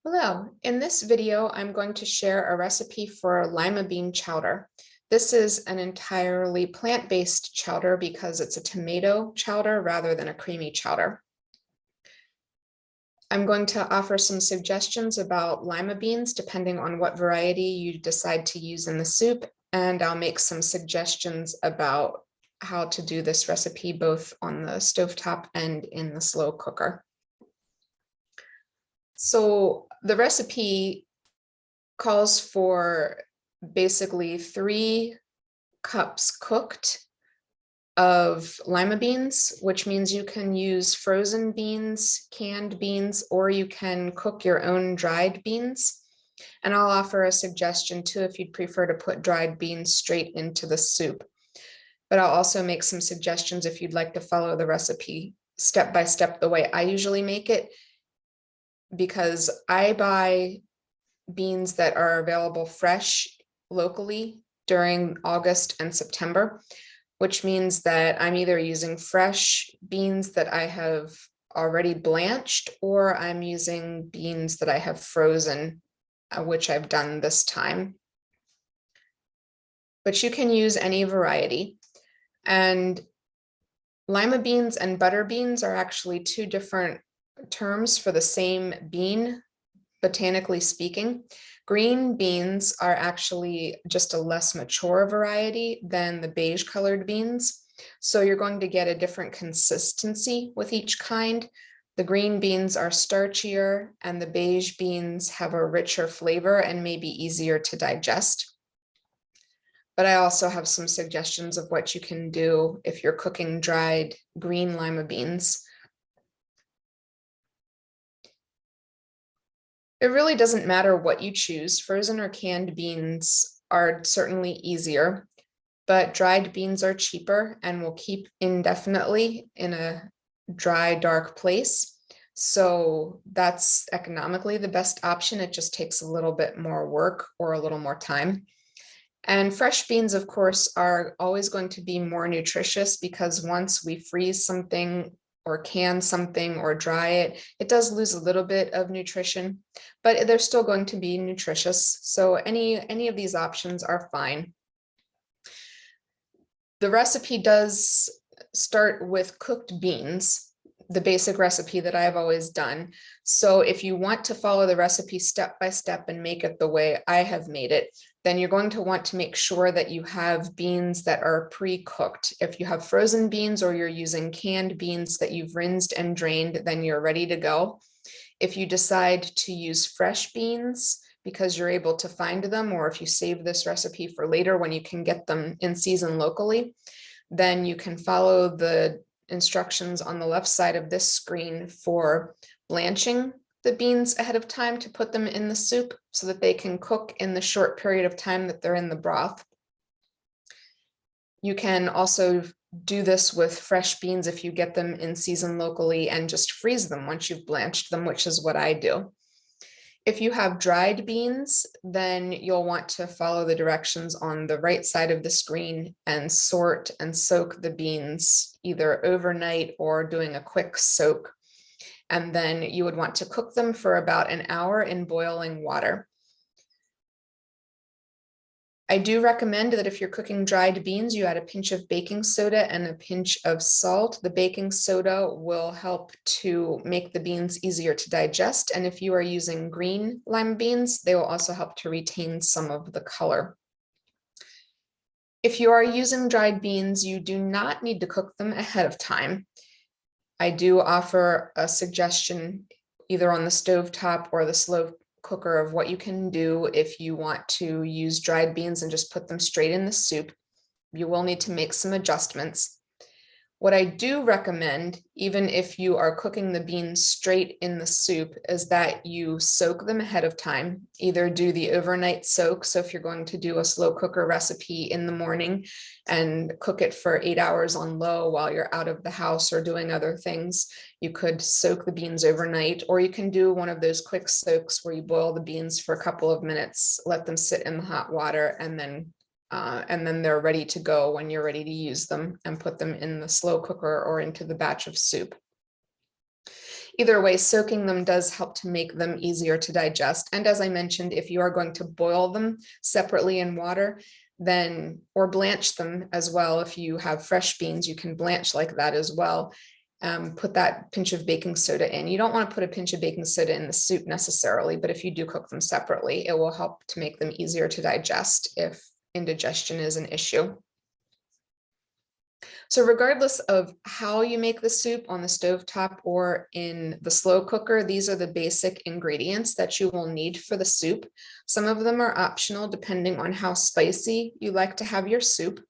Hello, in this video, I'm going to share a recipe for lima bean chowder. This is an entirely plant-based chowder because it's a tomato chowder rather than a creamy chowder. I'm going to offer some suggestions about lima beans depending on what variety you decide to use in the soup, and I'll make some suggestions about how to do this recipe both on the stovetop and in the slow cooker. So the recipe calls for basically 3 cups cooked of lima beans, which means you can use frozen beans, canned beans, or you can cook your own dried beans. And I'll offer a suggestion too if you'd prefer to put dried beans straight into the soup. But I'll also make some suggestions if you'd like to follow the recipe step by step the way I usually make it, because I buy beans that are available fresh locally during August and September, which means that I'm either using fresh beans that I have already blanched, or I'm using beans that I have frozen, which I've done this time. But you can use any variety. And lima beans and butter beans are actually 2 different terms for the same bean, botanically speaking. Green beans are actually just a less mature variety than the beige colored beans. So you're going to get a different consistency with each kind. The green beans are starchier and the beige beans have a richer flavor and may be easier to digest. But I also have some suggestions of what you can do if you're cooking dried green lima beans. It really doesn't matter what you choose. Frozen or canned beans are certainly easier, but dried beans are cheaper and will keep indefinitely in a dry, dark place. So that's economically the best option. It just takes a little bit more work or a little more time. And fresh beans, of course, are always going to be more nutritious because once we freeze something or can something or dry it, it does lose a little bit of nutrition, but they're still going to be nutritious. So any of these options are fine. The recipe does start with cooked beans, the basic recipe that I've always done. So if you want to follow the recipe step by step and make it the way I have made it, then you're going to want to make sure that you have beans that are pre-cooked. If you have frozen beans or you're using canned beans that you've rinsed and drained, then you're ready to go. If you decide to use fresh beans because you're able to find them, or if you save this recipe for later when you can get them in season locally, then you can follow the instructions on the left side of this screen for blanching the beans ahead of time to put them in the soup so that they can cook in the short period of time that they're in the broth. You can also do this with fresh beans if you get them in season locally and just freeze them once you've blanched them, which is what I do. If you have dried beans, then you'll want to follow the directions on the right side of the screen and sort and soak the beans either overnight or doing a quick soak. And then you would want to cook them for about an hour in boiling water. I do recommend that if you're cooking dried beans, you add a pinch of baking soda and a pinch of salt. The baking soda will help to make the beans easier to digest. And if you are using green lima beans, they will also help to retain some of the color. If you are using dried beans, you do not need to cook them ahead of time. I do offer a suggestion either on the stovetop or the slow cooker of what you can do if you want to use dried beans and just put them straight in the soup. You will need to make some adjustments. What I do recommend, even if you are cooking the beans straight in the soup, is that you soak them ahead of time. Either do the overnight soak. So if you're going to do a slow cooker recipe in the morning and cook it for 8 hours on low while you're out of the house or doing other things, you could soak the beans overnight, or you can do one of those quick soaks where you boil the beans for a couple of minutes, let them sit in the hot water, and then they're ready to go when you're ready to use them and put them in the slow cooker or into the batch of soup. Either way, soaking them does help to make them easier to digest. And as I mentioned, if you are going to boil them separately in water, then, or blanch them as well, if you have fresh beans, you can blanch like that as well. Put that pinch of baking soda in. You don't want to put a pinch of baking soda in the soup necessarily, but if you do cook them separately, it will help to make them easier to digest if indigestion is an issue. So regardless of how you make the soup on the stovetop or in the slow cooker, these are the basic ingredients that you will need for the soup. Some of them are optional depending on how spicy you like to have your soup.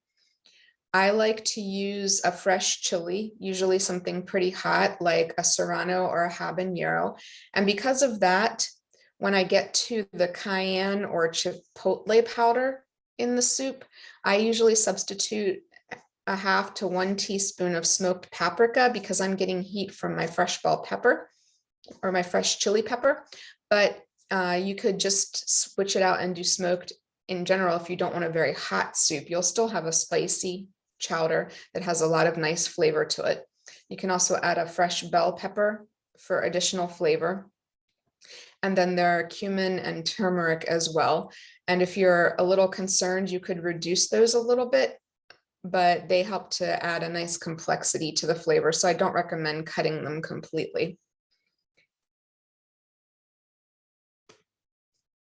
I like to use a fresh chili, usually something pretty hot like a serrano or a habanero. And because of that, when I get to the cayenne or chipotle powder in the soup, I usually substitute a half to 1 teaspoon of smoked paprika because I'm getting heat from my fresh bell pepper or my fresh chili pepper. But you could just switch it out and do smoked in general if you don't want a very hot soup. You'll still have a spicy chowder that has a lot of nice flavor to it. You can also add a fresh bell pepper for additional flavor. And then there are cumin and turmeric as well. And if you're a little concerned, you could reduce those a little bit, but they help to add a nice complexity to the flavor. So I don't recommend cutting them completely.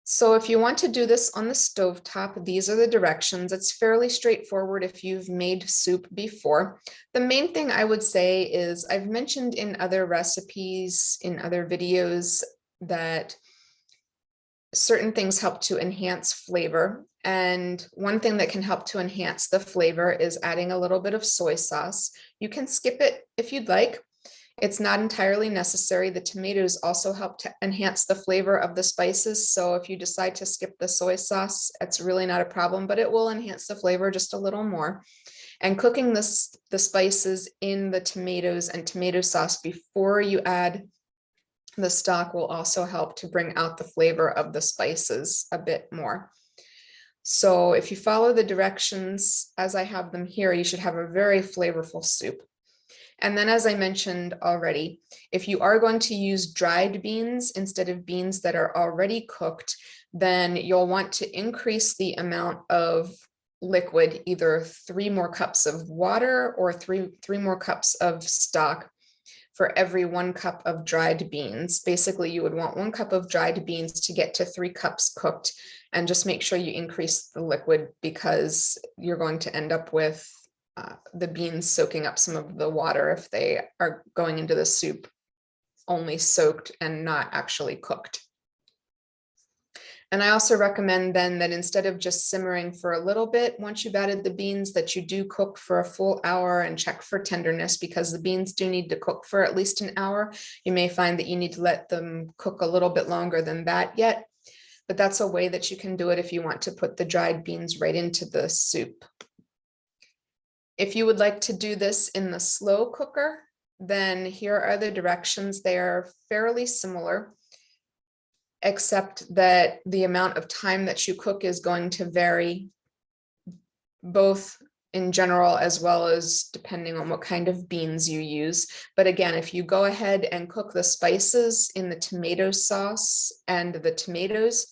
So if you want to do this on the stovetop, these are the directions. It's fairly straightforward if you've made soup before. The main thing I would say is I've mentioned in other recipes, in other videos, that certain things help to enhance flavor. And one thing that can help to enhance the flavor is adding a little bit of soy sauce. You can skip it if you'd like. It's not entirely necessary. The tomatoes also help to enhance the flavor of the spices. So if you decide to skip the soy sauce, it's really not a problem, but it will enhance the flavor just a little more. And cooking the spices in the tomatoes and tomato sauce before you add the stock will also help to bring out the flavor of the spices a bit more. So if you follow the directions as I have them here, you should have a very flavorful soup. And then, as I mentioned already, if you are going to use dried beans instead of beans that are already cooked, then you'll want to increase the amount of liquid, either 3 more cups of water or three more cups of stock for every 1 cup of dried beans. Basically, you would want 1 cup of dried beans to get to 3 cups cooked, and just make sure you increase the liquid because you're going to end up with the beans soaking up some of the water if they are going into the soup only soaked and not actually cooked. And I also recommend then that instead of just simmering for a little bit, once you've added the beans, that you do cook for a full hour and check for tenderness, because the beans do need to cook for at least an hour. You may find that you need to let them cook a little bit longer than that yet, but that's a way that you can do it if you want to put the dried beans right into the soup. If you would like to do this in the slow cooker, then here are the directions. They are fairly similar, except that the amount of time that you cook is going to vary, both in general as well as depending on what kind of beans you use. But again, if you go ahead and cook the spices in the tomato sauce and the tomatoes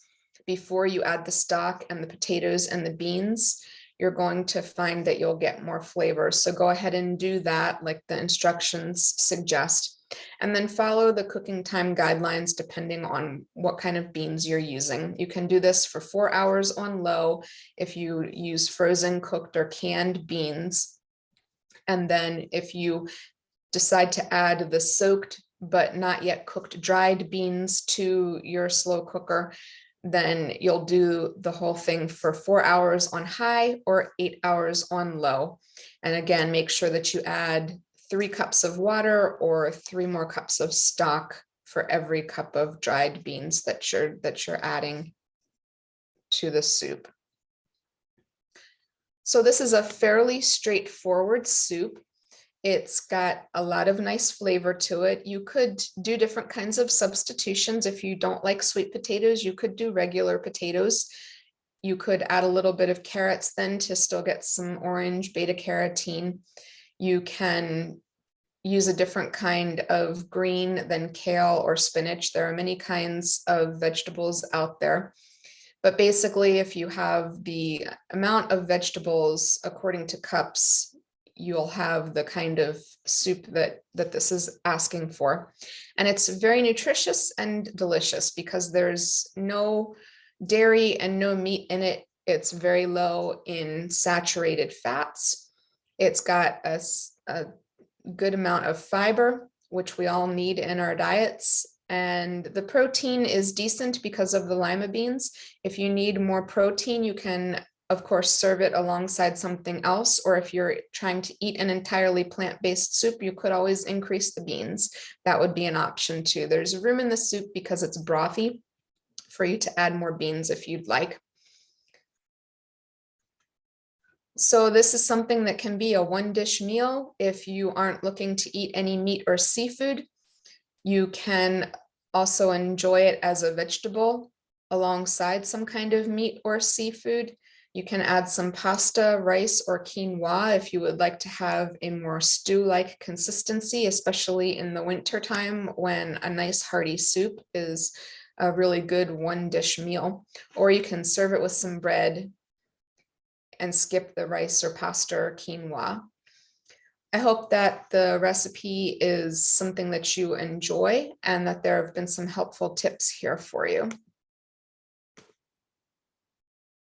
before you add the stock and the potatoes and the beans, you're going to find that you'll get more flavor. So go ahead and do that like the instructions suggest, and then follow the cooking time guidelines depending on what kind of beans you're using. You can do this for 4 hours on low if you use frozen, cooked, or canned beans. And then if you decide to add the soaked but not yet cooked dried beans to your slow cooker, then you'll do the whole thing for 4 hours on high or 8 hours on low. And again, make sure that you add 3 cups of water or 3 more cups of stock for every cup of dried beans that you're adding to the soup. So this is a fairly straightforward soup. It's got a lot of nice flavor to it. You could do different kinds of substitutions. If you don't like sweet potatoes, you could do regular potatoes. You could add a little bit of carrots then to still get some orange beta carotene. You can use a different kind of green than kale or spinach. There are many kinds of vegetables out there. But basically, if you have the amount of vegetables according to cups, you'll have the kind of soup that this is asking for. And it's very nutritious and delicious because there's no dairy and no meat in it. It's very low in saturated fats. It's got a good amount of fiber, which we all need in our diets. And the protein is decent because of the lima beans. If you need more protein, you can, of course, serve it alongside something else. Or if you're trying to eat an entirely plant-based soup, you could always increase the beans. That would be an option too. There's room in the soup because it's brothy for you to add more beans if you'd like. So this is something that can be a one-dish meal. If you aren't looking to eat any meat or seafood, you can also enjoy it as a vegetable alongside some kind of meat or seafood. You can add some pasta, rice, or quinoa if you would like to have a more stew-like consistency, especially in the winter time when a nice hearty soup is a really good one-dish meal. Or you can serve it with some bread and skip the rice or pasta or quinoa. I hope that the recipe is something that you enjoy and that there have been some helpful tips here for you.